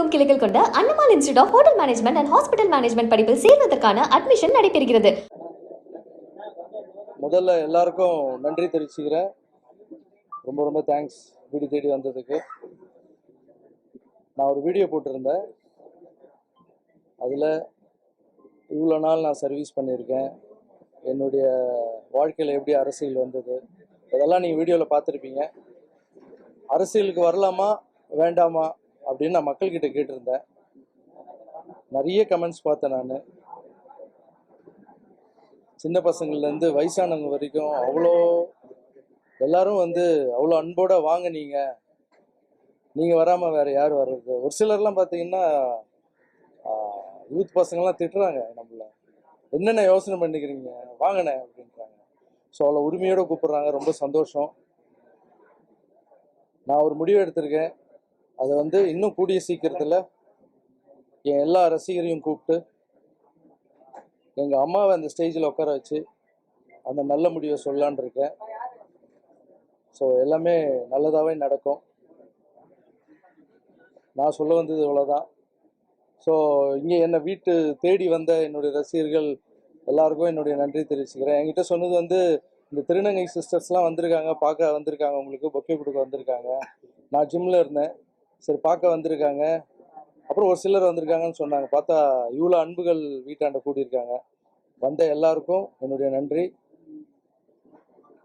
எங்கும் கிளைகள் கொண்ட Annamal institute of hotel management and hospital management படிப்பில் சேர்வதற்கான அட்மிஷன் நடைபெறுகிறது. முதல்ல எல்லாருக்கும் நன்றி தெரிவிச்சுக்கிறேன். ரொம்ப ரொம்ப தேங்க்ஸ் வீடு தேடி வந்ததுக்கு. நான் ஒரு வீடியோ போட்டிருந்தேன். அதில் இவ்வளோ நாள் நான் சர்வீஸ் பண்ணியிருக்கேன், என்னுடைய வாழ்க்கையில் எப்படி அரசியல் வந்தது, இதெல்லாம் நீங்கள் வீடியோவில் பார்த்துருப்பீங்க. அரசியலுக்கு வரலாமா வேண்டாமா அப்படின்னு நான் மக்கள்கிட்ட கேட்டிருந்தேன். நிறைய கமெண்ட்ஸ் பார்த்தேன். நான் சின்ன பசங்கள்லேருந்து வயசானவங்க வரைக்கும் எல்லாரும் அவ்வளோ அன்போடு வாங்க, நீங்கள் வராமல் வேறு யார் வர்றது. ஒரு சிலர்லாம் பார்த்தீங்கன்னா யூத் பசங்கள்லாம் திட்டுறாங்க, நம்மள என்னென்ன யோசனை பண்ணிக்கிறீங்க வாங்கினே அப்படின்றாங்க. ஸோ அவ்வளோ உரிமையோடு கூப்பிட்றாங்க. ரொம்ப சந்தோஷம். நான் ஒரு முடிவு எடுத்திருக்கேன். அதை இன்னும் கூடிய சீக்கிரத்தில் என் எல்லா ரசிகரையும் கூப்பிட்டு எங்கள் அம்மாவை அந்த ஸ்டேஜில் உட்கார வச்சு அந்த நல்ல முடிவை சொல்லலான் இருக்கேன். ஸோ எல்லாமே நல்லதாகவே நடக்கும். நான் சொல்ல வந்தது இவ்வளோதான். ஸோ இங்கே என்னை வீட்டு தேடி வந்த என்னுடைய ரசிகர்கள் எல்லாருக்கும் என்னுடைய நன்றி தெரிவிச்சுக்கிறேன். என்கிட்ட சொன்னது இந்த திருநங்கை சிஸ்டர்ஸ்லாம் வந்திருக்காங்க, பார்க்க வந்திருக்காங்க, உங்களுக்கு பொக்கே கொடுக்க வந்திருக்காங்க. நான் ஜிம்மில் இருந்தேன், சரி பார்க்க வந்திருக்காங்க. அப்புறம் ஒரு சிலர் வந்திருக்காங்கன்னு சொன்னாங்க. பார்த்தா இவ்வளோ அன்புகள் வீட்டாண்ட கூடியிருக்காங்க. வந்த எல்லாருக்கும் என்னுடைய நன்றி.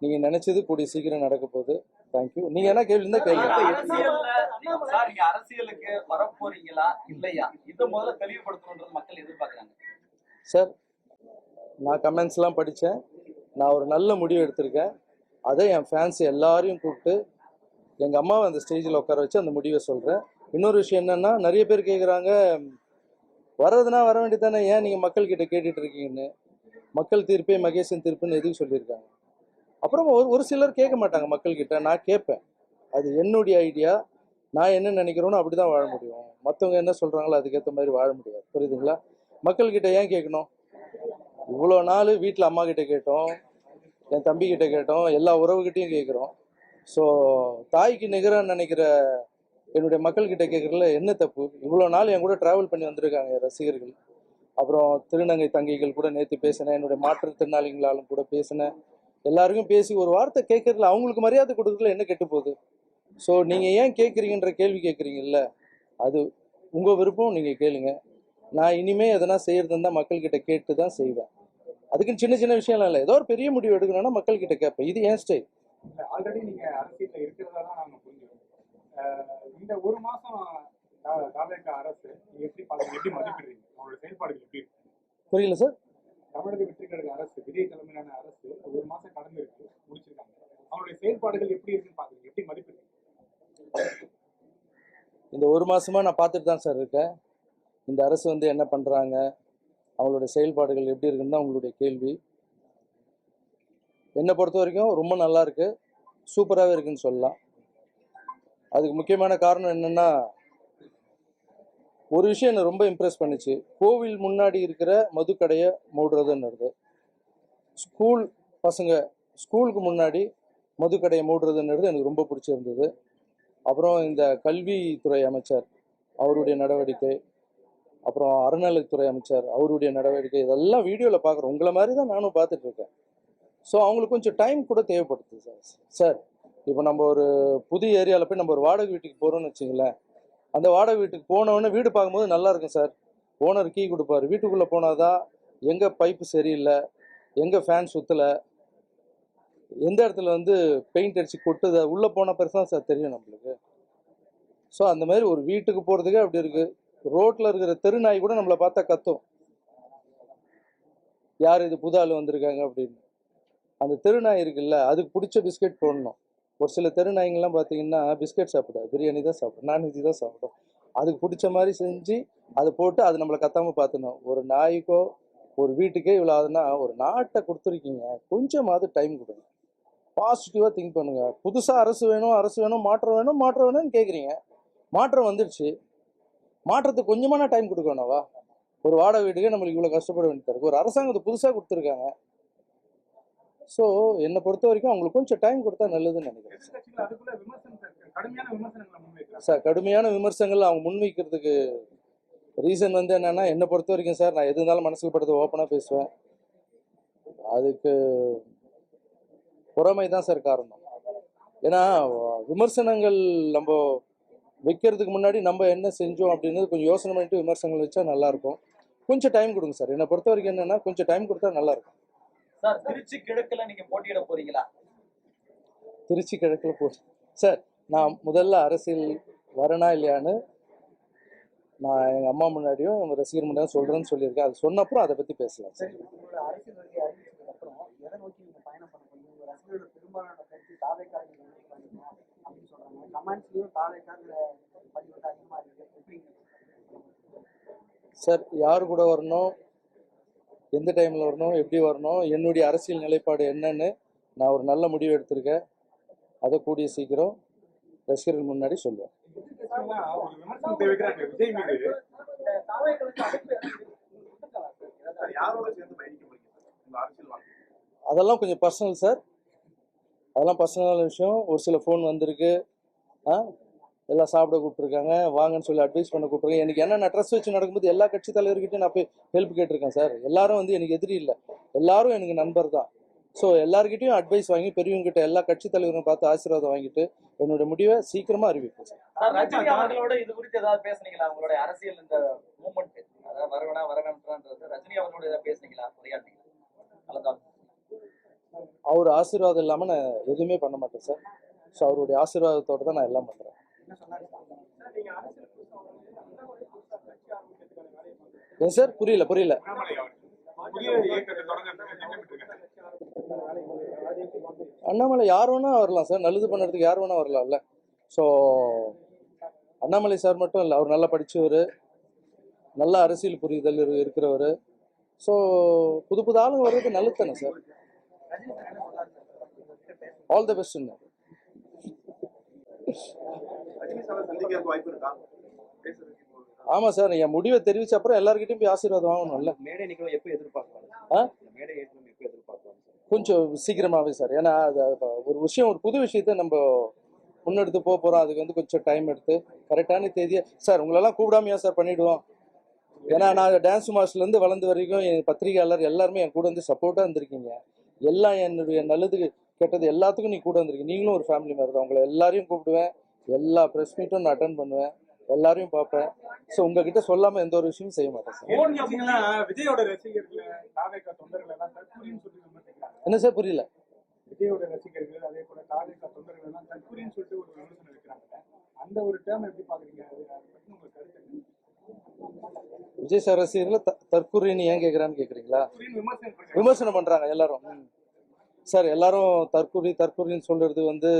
நீங்கள் நினச்சது கூடிய சீக்கிரம் நடக்க போகுது. தேங்க்யூ. நீங்கள் என்ன கேள்வி இருந்தால் கேள்வி. அரசியலுக்கு வரப்போறீங்களா இல்லையா, இதை முதல்ல தெளிவுபடுத்தணுன்றது மக்கள் எதிர்பார்க்குறாங்க. சார், நான் கமெண்ட்ஸ்லாம் படித்தேன். நான் ஒரு நல்ல முடிவு எடுத்திருக்கேன். அதை என் ஃபேன்ஸ் எல்லாரையும் கூப்பிட்டு எங்கள் அம்மாவை அந்த ஸ்டேஜில் உட்கார வச்சு அந்த முடிவை சொல்கிறேன். இன்னொரு விஷயம் என்னென்னா, நிறைய பேர் கேட்குறாங்க, வர்றதுனா வர வேண்டியதானே, ஏன் நீங்கள் மக்கள்கிட்ட கேட்டுட்டு இருக்கீங்கன்னு. மக்கள் தீர்ப்பே மகேசன் தீர்ப்புன்னு எதுக்கு சொல்லியிருக்காங்க. அப்புறம் ஒரு சிலர் கேட்க மாட்டாங்க மக்கள்கிட்ட. நான் கேட்பேன். அது என்னுடைய ஐடியா. நான் என்ன நினைக்கிறோன்னு அப்படி தான் வாழ முடியும். மற்றவங்க என்ன சொல்கிறாங்களோ அதுக்கேற்ற மாதிரி வாழ முடியாது. புரியுதுங்களா? மக்கள்கிட்ட ஏன் கேட்கணும்? இவ்வளோ நாள் வீட்டில் அம்மா கிட்டே கேட்டோம், என் தம்பிக்கிட்ட கேட்டோம், எல்லா உறவுகிட்டையும் கேட்குறோம். ஸோ தாய்க்கு நிகராக நினைக்கிற என்னுடைய மக்கள்கிட்ட கேட்குறதுல என்ன தப்பு? இவ்வளோ நாள் என் கூட ட்ராவல் பண்ணி வந்திருக்காங்க என் ரசிகர்கள். அப்புறம் திருநங்கை தங்கைகள் கூட நேற்று பேசினேன், என்னுடைய மாற்றுத்திறனாளிகளாலும் கூட பேசினேன். எல்லாருக்கும் பேசி ஒரு வார்த்தை கேட்கறதுல அவங்களுக்கு மரியாதை கொடுக்குறதுல என்ன கெட்டு போகுது? ஸோ நீங்கள் ஏன் கேட்குறீங்கன்ற கேள்வி கேட்குறீங்கல்ல, அது உங்கள் விருப்பம், நீங்கள் கேளுங்க. நான் இனிமேல் எதனா செய்யறது இருந்தால் மக்கள்கிட்ட கேட்டு தான் செய்வேன். அதுக்குன்னு சின்ன சின்ன விஷயம்லாம் இல்லை. ஏதோ ஒரு பெரிய முடிவு எடுக்கணும்னா மக்கள்கிட்ட கேட்பேன். இது ஏன் ஸ்டைல். ஆல்ரெடி நீங்கள் அரசியலில் இருக்கிறதா தான் நாங்கள் புரிஞ்சுக்கிறோம். இந்த ஒரு மாதம் தாவேக அரசு எப்படி பார்க்குறீங்க, எப்படி மதிப்பிடுறீங்க, அவங்களோட செயல்பாடுகள் எப்படி இருக்கு? புரியல சார். தமிழக வெற்றி கழக அரசு, விஜய் தலைமையிலான அரசு ஒரு மாதம் கடந்து இருக்கு, முடிச்சிருக்காங்க. அவங்களுடைய செயல்பாடுகள் எப்படி இருக்குன்னு பார்க்குறீங்க, எப்படி மதிப்பிடுறீங்க? இந்த ஒரு மாதமாக நான் பார்த்துட்டு தான் சார் இருக்கேன். இந்த அரசு என்ன பண்ணுறாங்க, அவங்களுடைய செயல்பாடுகள் எப்படி இருக்குன்னு தான் உங்களுடைய கேள்வி. என்னை பொறுத்த வரைக்கும் ரொம்ப நல்லா இருக்குது, சூப்பராகவே இருக்குன்னு சொல்லலாம். அதுக்கு முக்கியமான காரணம் என்னென்னா, ஒரு விஷயம் என்னை ரொம்ப இம்ப்ரெஸ் பண்ணிச்சு. கோவில் முன்னாடி இருக்கிற மதுக்கடையை மூடுறதுன்னுறது, ஸ்கூல் பசங்க ஸ்கூலுக்கு முன்னாடி மதுக்கடையை மூடுறதுன்றது எனக்கு ரொம்ப பிடிச்சிருந்தது. அப்புறம் இந்த கல்வித்துறை அமைச்சர் அவருடைய நடவடிக்கை, அப்புறம் அறநிலைத்துறை அமைச்சர் அவருடைய நடவடிக்கை, இதெல்லாம் வீடியோவில் பார்க்குறோம். உங்களை மாதிரி தான் நானும் பார்த்துட்ருக்கேன். ஸோ அவங்களுக்கு கொஞ்சம் டைம் கூட தேவைப்படுது சார். இப்போ நம்ம ஒரு புது ஏரியாவில் போய் நம்ம ஒரு வாடகை வீட்டுக்கு போகிறோம்னு வச்சுங்களேன். அந்த வாடகை வீட்டுக்கு போனவொடனே வீடு பார்க்கும்போது நல்லா இருக்கும் சார். ஓனர் கீ கொடுப்பார். வீட்டுக்குள்ளே போனால் தான் எங்கே பைப்பு சரியில்லை, எங்கே ஃபேன் சுற்றலை, எந்த இடத்துல பெயிண்ட் அடித்து கொட்டுதை, உள்ளே போன பிறகு தான் சார் தெரியும் நம்மளுக்கு. ஸோ அந்த மாதிரி ஒரு வீட்டுக்கு போகிறதுக்கே அப்படி இருக்குது. ரோட்டில் இருக்கிற தெருநாய் கூட நம்மளை பார்த்தா கத்தும், யார் இது புது ஆள் வந்திருக்காங்க அப்படின்னு. அந்த தெருநாய் இருக்குல்ல, அதுக்கு பிடிச்ச பிஸ்கெட் போடணும். ஒரு சில தெருநாய்ங்கெல்லாம் பார்த்தீங்கன்னா பிஸ்கெட் சாப்பிடாது, பிரியாணி தான் சாப்பிடும், நான்வெஜ் தான் சாப்பிடும். அதுக்கு பிடிச்ச மாதிரி செஞ்சு அதை போட்டு அது நம்மளை கத்தாமல் பார்த்துணும். ஒரு நாய்க்கோ ஒரு வீட்டுக்கே இவ்வளோ ஆகுதுன்னா, ஒரு நாட்டை கொடுத்துருக்கீங்க, கொஞ்சமாவது டைம் கொடுங்க, பாசிட்டிவாக திங்க் பண்ணுங்கள். புதுசாக அரசு வேணும், மாற்றம் வேணும்னு கேட்குறீங்க. மாற்றம் வந்துடுச்சு, மாற்றத்துக்கு கொஞ்சமான டைம் கொடுக்கணும்வா? ஒரு வாடகை வீட்டுக்கே நம்மளுக்கு இவ்வளோ கஷ்டப்பட வேண்டியது இருக்குது. ஒரு அரசாங்கத்தை புதுசாக கொடுத்துருக்காங்க, ஸோ என்னை பொறுத்த வரைக்கும் அவங்களுக்கு கொஞ்சம் டைம் கொடுத்தா நல்லதுன்னு நினைக்கிறேன் சார். எதிர்கட்சிகள் அதுக்குள்ள கடுமையான விமர்சனங்களை முன்வைக்கிறாங்க. சார் கடுமையான விமர்சனங்கள் அவங்க முன்வைக்கிறதுக்கு ரீசன் வந்து என்னன்னா, என்னை பொறுத்த வரைக்கும் சார், நான் எது இருந்தாலும் மனசில் படுறது ஓப்பனாக பேசுவேன். அதுக்கு பொறாமை தான் சார் காரணம். ஏன்னா விமர்சனங்கள் நம்ம வைக்கிறதுக்கு முன்னாடி நம்ம என்ன செஞ்சோம் அப்படின்றது கொஞ்சம் யோசனை பண்ணிட்டு விமர்சனங்கள் வச்சா நல்லாயிருக்கும். கொஞ்சம் டைம் கொடுங்க சார். என்னை பொறுத்த வரைக்கும் என்னென்னா, கொஞ்சம் டைம் கொடுத்தா நல்லாயிருக்கும். சார் திருச்சி கிழக்குல நீங்க போட்டியிட போறீங்களா? திருச்சி கிழக்கில் போ சார், நான் முதல்ல அரசியல் வரனா இல்லையான்னு நான் எங்கள் அம்மா முன்னாடியும் எங்கள் ரசிகர் முன்னாடியும் சொல்கிறேன்னு சொல்லியிருக்கேன். அது சொன்னப்புறம் அதை பற்றி பேசலாம் சார். உங்களோட அரசியல் வருகை அறிவிச்சதுக்கு அப்புறம் எதை நோக்கி நீங்க பயணம் பண்ண போறீங்க? உங்க ரசிகர்களோட பெரும்பாலான கருத்து தாவேக்காரங்க பண்ணிக்கணும் அப்படின்னு சொல்றாங்க. கமெண்ட்ஸ்லயும் தாவேக்காங்கிற பதிவு வந்து அதிகமா இருக்கு. எப்படி சார், யார் கூட வரணும், எந்த டைமில் வரணும், எப்படி வரணும், என்னுடைய அரசியல் நிலைப்பாடு என்னன்னு நான் ஒரு நல்ல முடிவு எடுத்திருக்கேன். அதை கூடிய சீக்கிரம் ரசிகர்கள் முன்னாடி சொல்லுவேன். எதிர்கட்சிகள்லாம் ஒரு விமர்சனத்தை வைக்கிறாங்க விஜய் மீது. யாரோட சேர்ந்து பயணிக்க போறீங்க உங்க அரசியல் வாழ்க்கை? அதெல்லாம் கொஞ்சம் பர்சனல் சார். அதெல்லாம் பர்சனலான விஷயம். ஒரு சில ஃபோன் வந்திருக்கு, எல்லாம் சாப்பிட கூப்பிட்ருக்காங்க, வாங்கன்னு சொல்லி அட்வைஸ் பண்ண கூப்பிட்ருக்காங்க. எனக்கு என்ன, நான் ட்ரெஸ் வச்சு நடக்கும்போது எல்லா கட்சி தலைவர்கிட்டையும் நான் போய் ஹெல்ப் கேட்டிருக்கேன் சார். எல்லாரும் வந்து எனக்கு எதிரி இல்லை, எல்லாரும் எனக்கு நண்பர் தான். ஸோ எல்லாருக்கிட்டையும் அட்வைஸ் வாங்கி பெரியவங்ககிட்ட எல்லா கட்சி தலைவரும் பார்த்து ஆசீர்வாதம் வாங்கிட்டு என்னோட முடிவை சீக்கிரமாக அறிவிப்பேன் சார். சார் ரஜினி அவர்களோட இது குறித்து ஏதாவது பேசுனீங்களா? உங்களுடைய அரசியல் இந்த மூமெண்ட், அதாவது வரவேணான்றது ரஜினி அவர்களோட ஏதாவது பேசுனீங்களா, உரையாடுனீங்களா? நல்லதான். அவர் ஆசீர்வாதம் இல்லாமல் நான் எதுவுமே பண்ண மாட்டேன் சார். ஸோ அவருடைய ஆசீர்வாதத்தோடு தான் நான் எல்லாம் பண்ணுறேன். என்ன சொன்னாரு? நீங்க அரசியல் ஏன் சார்? புரியல. அண்ணாமலை அவர் புதிய இயக்கத்தை தொடங்குறதுக்கு திட்டமிட்டிருக்காங்க. அண்ணாமலை யார் வேணா வரலாம் சார். நல்லது பண்ணுறதுக்கு யார் வேணா வரலாம்ல. ஸோ அண்ணாமலை சார் மட்டும் இல்லை, அவர் நல்லா படித்தவர், நல்ல அரசியல் புரிதல் இருக்கிறவர். ஸோ புது ஆளுங்க வர்றது நல்லது தானே சார். ஆல் தி பெஸ்ட்டுங்க. ரஜினி சார் சந்திக்கிறதுக்கு வாய்ப்பு இருக்கா? பேசுறதுக்கு ஆமாம் சார், என் முடிவை தெரிவிச்ச அப்புறம் எல்லாருக்கிட்டையும் போய் ஆசீர்வாதம் வாங்கணும்ல. மேடை நிகழ்வு எப்போ எதிர்பார்க்கலாம்? மேடை ஏற்றம் எப்போ எதிர்பார்க்கலாம்? கொஞ்சம் சீக்கிரமாகவே சார். ஏன்னா அது ஒரு விஷயம், ஒரு புது விஷயத்த நம்ம முன்னெடுத்து போக போகிறோம். அதுக்கு வந்து கொஞ்சம் டைம் எடுத்து கரெக்டான தேதியை சார் உங்களெல்லாம் கூப்பிடாமையா சார் பண்ணிவிடுவோம். ஏன்னா நான் டான்ஸ் மாஸ்டர்லேருந்து வளர்ந்து வரைக்கும் என் பத்திரிகையாளர் எல்லாருமே என் கூட வந்து சப்போர்ட்டாக இருந்திருக்கீங்க. எல்லாம் என்னுடைய நல்லது கெட்டது எல்லாத்துக்கும் நீ கூட வந்திருக்கீங்க. நீங்களும் ஒரு ஃபேமிலி மாதிரி தான். உங்களை எல்லாரையும் கூப்பிடுவேன், எல்லா ப்ரெஸ் மீட்டும் நான் அட்டன் பண்ணுவேன், எல்லாரையும் பார்ப்பேன். ஸோ உங்ககிட்ட சொல்லாமல் எந்த ஒரு விஷயமும் செய்ய மாட்டேன் சார். விஜயோட ரசிகர்கள் தாவேக்கா தொண்டர்கள் எல்லாம் தற்கூரின்னு சொல்லி விமர்சிக்கிறாங்க. என்ன சார்? புரியல. விஜயோட ரசிகர்கள் அதே போல தாவேக்கா தொண்டர்கள் எல்லாம் தற்கூரின்னு சொல்லிட்டு ஒரு விமர்சனம் வைக்கிறாங்க. அந்த ஒரு டேர்ம் எப்படி பாக்குறீங்க? அதை பத்தி உங்க கருத்து என்ன? விஜய் சார் ரசிகர்களை தற்கூரின்னு ஏன் கேட்குறான்னு கேட்குறீங்களா? விமர்சனம் விமர்சனம் பண்ணுறாங்க எல்லாரும். சார் எல்லாரும் தற்கூரின்னு சொல்கிறது வந்து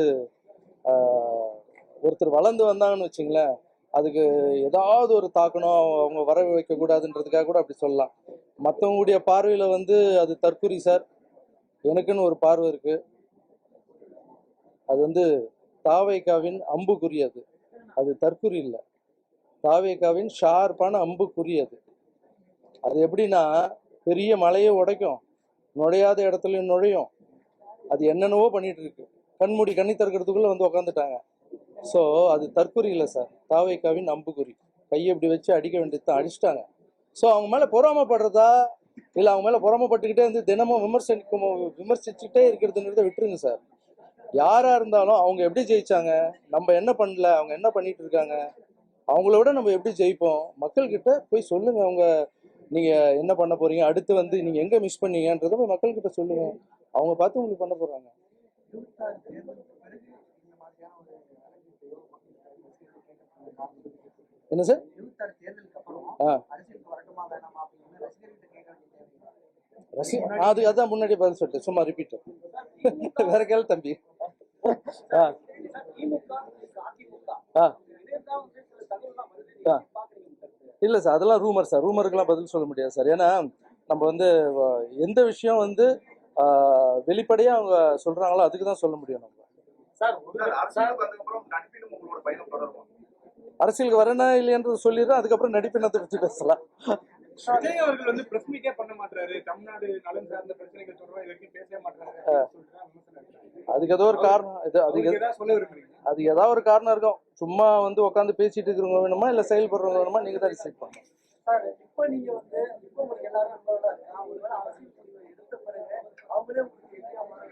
ஒருத்தர் வளர்ந்து வந்தாங்கன்னு வச்சுங்களேன், அதுக்கு ஏதாவது ஒரு தாக்கணும், அவங்க வர வைக்கக்கூடாதுன்றதுக்காக கூட அப்படி சொல்லலாம். மற்றவங்களுடைய பார்வையில் வந்து அது தற்கூரி சார். எனக்குன்னு ஒரு பார்வை இருக்குது. அது வந்து தாவேக்காவின் அம்புக்குறி. அது தற்கூரி இல்லை, தாவேக்காவின் ஷார்ப்பான அம்புக்குறி. அது எப்படின்னா, பெரிய மலையை உடைக்கும், நுழையாத இடத்துலையும் நுழையும். அது என்னென்னவோ பண்ணிட்டு இருக்கு. கண்மூடி கண்ணி திறக்கிறதுக்குள்ளே வந்து உக்காந்துட்டாங்க. ஸோ அது தற்கொலை இல்லை சார், தாவேக்காவின் அம்புக்குறி. கையை இப்படி வச்சு அடிக்க வேண்டியது தான், அடிச்சிட்டாங்க. ஸோ அவங்க மேலே பொறாமப்படுறதா இல்லை அவங்க மேலே பொறாமப்பட்டுக்கிட்டே வந்து தினமும் விமர்சிச்சுக்கிட்டே இருக்கிறதுங்கிறத விட்டுருங்க சார். யாராக இருந்தாலும் அவங்க எப்படி ஜெயிச்சாங்க, நம்ம என்ன பண்ணல, அவங்க என்ன பண்ணிட்டு இருக்காங்க, அவங்கள விட நம்ம எப்படி ஜெயிப்போம், மக்கள்கிட்ட போய் சொல்லுங்க. அவங்க நீங்கள் என்ன பண்ண போறீங்க, அடுத்து வந்து நீங்கள் எங்கே மிஸ் பண்ணீங்கன்றதை போய் மக்கள்கிட்ட சொல்லுங்க. அவங்க பார்த்து உங்களுக்கு பண்ண போகிறாங்க. என்ன சார்? அதான் முன்னாடி பதில் சொல்லிட்டு சும்மா ரிப்பீட். வேற கேள்வி தம்பி. இல்லை சார், அதெல்லாம் ரூமர் சார். ரூமருக்கெல்லாம் பதில் சொல்ல முடியாது சார். ஏன்னா நம்ம வந்து எந்த விஷயம் வந்து வெளிப்படையாக அவங்க சொல்கிறாங்களோ அதுக்கு தான் சொல்ல முடியும். நம்ம அரசியலுக்கு வரனா இல்லையன்றது சொல்லிடுறோம். அதுக்கப்புறம் நடிப்பினத்தை பற்றி பேசலாம். விஜய் அவர்கள் வந்து பிரஸ் மீட்டே பண்ண மாட்டாரு, தமிழ்நாடு நலன் சார்ந்த பிரச்சனைகள் தொடர்பா இது வரைக்கும் பேசவே மாட்டாரு அப்படின்னு சொல்லிட்டு விமர்சனம் இருக்கு. அதுக்கு ஏதோ ஒரு காரணம் அதுக்கு அவருக்கு ஏதாவது சொல்ல விரும்புறீங்க? அது ஏதாவது ஒரு காரணம் இருக்கும். சும்மா வந்து உட்காந்து பேசிட்டு இருக்கிறவங்க வேணுமா இல்லை செயல்படுறவங்க வேணுமா, நீங்கள் தான் டிசைட் பண்ணணும். சார் இப்போ நீங்க வந்து இப்போ உங்களுக்கு எல்லாரும் நண்பர்களா இருக்காங்க, ஒருவேளை அரசியல் முடிவு எடுத்த பிறகு அவங்களே உங்களுக்கு எதிராக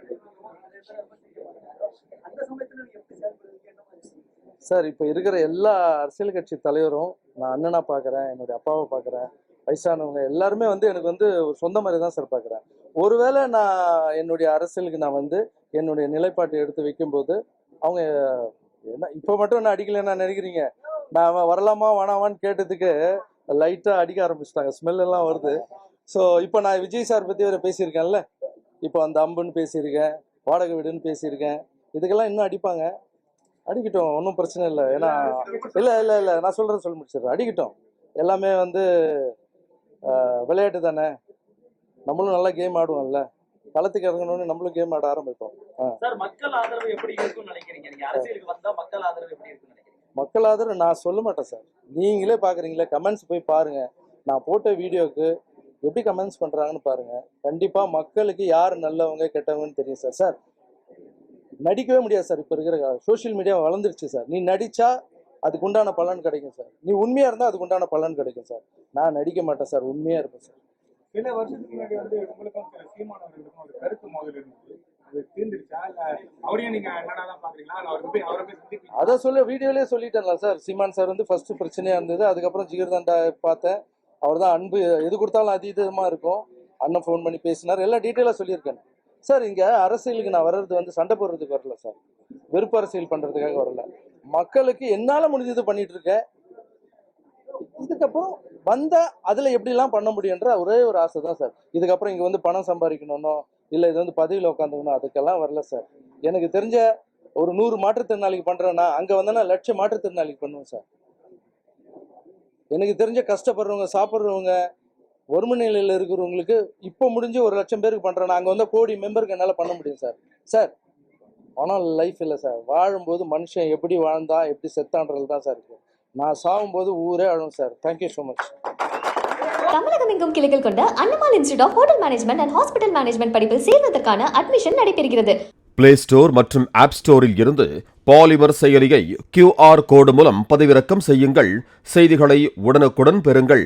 அந்த சமயத்துல நீங்க எப்படி செயல்படுவீங்க, என்ன மாதிரி செய்வீங்க? சார் இப்போ இருக்கிற எல்லா அரசியல் கட்சி தலைவரும் நான் அண்ணனா பார்க்குறேன், என்னுடைய அப்பாவை பார்க்குறேன், வயசானவங்க எல்லாருமே வந்து எனக்கு வந்து ஒரு சொந்த மாதிரி தான் சார் பார்க்குறேன். ஒருவேளை நான் என்னுடைய அரசியலுக்கு நான் வந்து என்னுடைய நிலைப்பாட்டை எடுத்து வைக்கும்போது அவங்க என்ன இப்போ மட்டும் என்ன அடிக்கலைன்னு நினைக்கிறீங்க? நான் வரலாமா வேணாமான்னு கேட்டதுக்கு லைட்டாக அடிக்க ஆரம்பிச்சிட்டாங்க, ஸ்மெல் எல்லாம் வருது. ஸோ இப்போ நான் விஜய் சார் பற்றி வேறு பேசியிருக்கேன்ல, இப்போ அந்த அம்புன்னு பேசியிருக்கேன், வாடகை வீடுன்னு பேசியிருக்கேன். இதுக்கெல்லாம் இன்னும் அடிப்பாங்க, அடிக்கட்டும், ஒன்றும் பிரச்சனை இல்லை. ஏன்னா இல்லை நான் சொல்கிறேன், சொல்லி முடிச்சிடுறேன். அடிக்கட்டும், எல்லாமே வந்து விளையாட்டு தானே, நம்மளும் நல்லா கேம் ஆடுவோம்ல, களத்துக்கு இறங்கணும்னு நம்மளும் கேம் ஆட ஆரம்பிப்போம். சார் மக்கள் ஆதரவு எப்படி இருக்கும்னு நினைக்கிறீங்க? நீங்க அரசியலுக்கு வந்தா மக்கள் ஆதரவு எப்படி இருக்கும்னு நினைக்கிறீங்க? மக்கள் ஆதரவு நான் சொல்ல மாட்டேன் சார், நீங்களே பார்க்குறீங்களே, கமெண்ட்ஸ் போய் பாருங்கள். நான் போட்ட வீடியோவுக்கு எப்படி கமெண்ட்ஸ் பண்ணுறாங்கன்னு பாருங்கள். கண்டிப்பாக மக்களுக்கு யார் நல்லவங்க கெட்டவங்கன்னு தெரியும் சார். சார் நடிக்கவே முடியாது சார், இப்போ இருக்கிற சோஷியல் மீடியா வளர்ந்துருச்சு சார். நீ நடித்தா அதுக்கு உண்டான பலன் கிடைக்கும் சார், நீ உண்மையாக இருந்தால் அதுக்கு உண்டான பலன் கிடைக்கும் சார். நான் நடிக்க மாட்டேன் சார், உண்மையாக இருப்பேன் சார். சில வருஷத்துக்கு முன்னாடி வந்து உங்களுக்கும் சீமானவர்களுக்கும் ஒரு கருத்து மோதல் இருந்துச்சு, அது தீர்ந்துருச்சா? இல்ல அவரையும் நீங்க என்னடா தான் பாக்குறீங்களா? அவரை போய் சந்திப்பீங்க? அதை சொல்ல வீடியோலேயே சொல்லிட்டேன்ல சார். சீமான் சார் வந்து ஃபர்ஸ்ட் பிரச்சனையாக இருந்தது, அதுக்கப்புறம் ஜிகர்தண்டா பார்த்தேன். அவர் தான் அன்பு எது கொடுத்தாலும் அதீதமாக இருக்கும். அண்ணன் ஃபோன் பண்ணி பேசினார், எல்லாம் டீட்டெயிலாக சொல்லியிருக்கேன் சார். இங்கே அரசியலுக்கு நான் வர்றது வந்து சண்டை போடுறதுக்கு வரல சார், வெறுப்பு அரசியல் பண்ணுறதுக்காக வரல. மக்களுக்கு என்னால் முடிஞ்சது பண்ணிட்டு இருக்கேன். இதுக்கப்புறம் வந்தால் அதில் எப்படிலாம் பண்ண முடியுன்ற ஒரே ஒரு ஆசை தான் சார். இதுக்கப்புறம் இங்கே வந்து பணம் சம்பாதிக்கணும்னோ இல்லை இது வந்து பதவியில் உட்காந்துக்கணும் அதுக்கெல்லாம் வரல சார். எனக்கு தெரிஞ்ச ஒரு 100 மாற்றுத்திறனாளிக்கு பண்ணுறேன்னா அங்கே வந்தேன்னா 1,00,000 மாற்றுத்திறனாளிக்கு பண்ணுவேன் சார். எனக்கு தெரிஞ்ச கஷ்டப்படுறவங்க, சாப்பிட்றவங்க, வறுமை நிலையில் இருக்கிறவங்களுக்கு இப்போ முடிஞ்சு 1,00,000 பேருக்கு பண்ணுறேன்னா அங்கே வந்து கோடி மெம்பருக்கு என்னால் பண்ண முடியும் சார். சார் ஆனால் லைஃப் இல்லை சார், வாழும்போது மனுஷன் எப்படி வாழ்ந்தா எப்படி செத்தான்றது தான் சார் இருக்குது. நான் சாகும்போது ஊரே அழும் சார். Thank you so much. தமிழகம் எங்கும் கிளைகள் கொண்ட Annamal institute of hotel management and hospital management படிப்பில் சேர்வதற்கான அட்மிஷன் நடைபெறுகிறது. பிளே ஸ்டோர் மற்றும் ஆப் ஸ்டோரில் இருந்து பாலிமர் செயலியை QR கோடு மூலம் பதிவிறக்கம் செய்யுங்கள். செய்திகளை உடனுக்குடன் பெறுங்கள்.